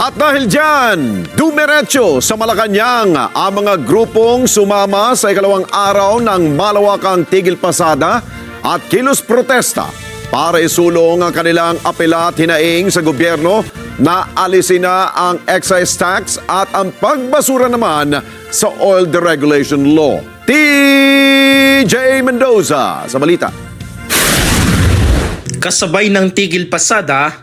At dahil dyan, dumiretso sa Malacanang ang mga grupong sumama sa ikalawang araw ng malawakang tigil pasada at kilos protesta para isulong ang kanilang apela at hinaing sa gobyerno na alisin na ang excise tax at ang pagbasura naman sa oil deregulation law. TJ Mendoza sa balita. Kasabay ng tigil pasada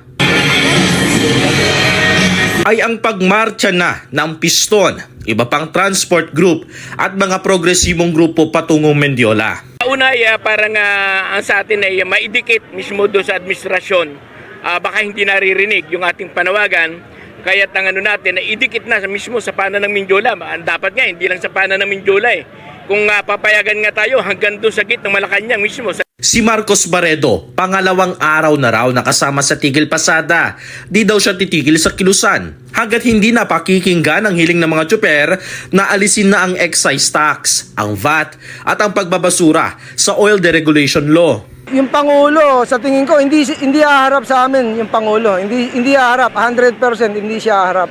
ay ang pagmarcha na ng Piston, iba pang transport group at mga progresibong grupo patungong Mendiola. Una ay parang ang sa atin ay maidikit mismo doon sa administrasyon. Baka hindi naririnig yung ating panawagan. Kaya ang ano natin na idikit na mismo sa pana ng Mindiola. Dapat nga hindi lang sa pana ng Mindiola eh. Kung papayagan nga tayo hanggang doon sa gitna ng Malacanang mismo. Si Marcos Barredo, pangalawang araw na raw nakasama sa tigil pasada. Di daw siya titigil sa kilusan hanggat hindi na pakikinggan ang hiling ng mga tsuper na alisin na ang excise tax, ang VAT at ang pagbabasura sa oil deregulation law. Yung Pangulo, sa tingin ko, hindi haharap sa amin yung Pangulo. Hindi haharap, 100% hindi siya haharap.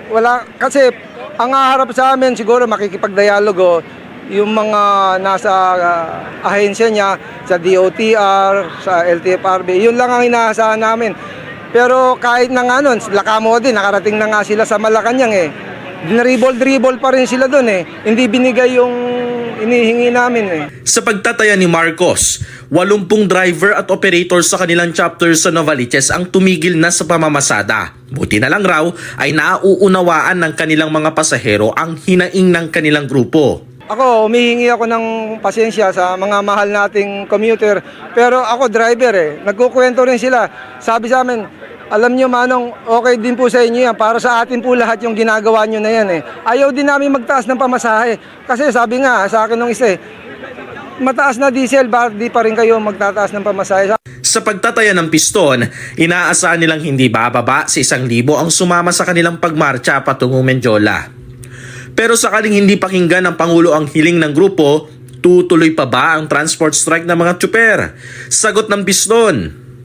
Wala, kasi ang haharap sa amin siguro makikipagdialogo yung mga nasa ahensya niya, sa DOTR, sa LTFRB, yun lang ang inaasahan namin. Pero kahit na nga nun, lakamo din, nakarating na nga sila sa Malacanang eh. Dinribol-dribol pa rin sila dun eh. Hindi binigay yung inihingi namin eh. Sa pagtataya ni Marcos, 80 driver at operator sa kanilang chapter sa Novaliches ang tumigil na sa pamamasada. Buti na lang raw ay nauunawaan ng kanilang mga pasahero ang hinaing ng kanilang grupo. Ako, humihingi ako ng pasensya sa mga mahal nating commuter. Pero ako driver eh. Nagkukwento rin sila. Sabi sa amin, alam nyo Manong, okay din po sa inyo yan. Para sa atin po lahat yung ginagawa nyo na yan eh. Ayaw din namin magtaas ng pamasahe. Kasi sabi nga sa akin nung isa eh, mataas na diesel, bakit di pa rin kayo magtataas ng pamasahe? Sa pagtataya ng Piston, inaasahan nilang hindi bababa sa 1,000 ang sumama sa kanilang pagmarcha patungong Mendiola. Pero sakaling hindi pakinggan ng Pangulo ang hiling ng grupo, tutuloy pa ba ang transport strike ng mga tsuper? Sagot ng Piston,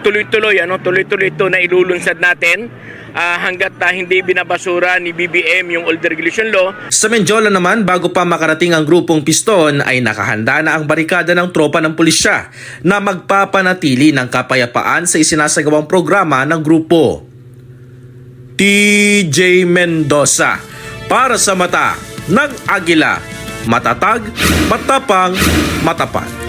Tuloy-tuloy ito na ilulunsad natin hanggat hindi binabasura ni BBM yung oil deregulation law. Sa Mendiola naman, bago pa makarating ang grupong Piston ay nakahanda na ang barikada ng tropa ng pulisya na magpapanatili ng kapayapaan sa isinasagawang programa ng grupo. TJ Mendoza para sa mata ng Agila, matatag, matapang, matapat.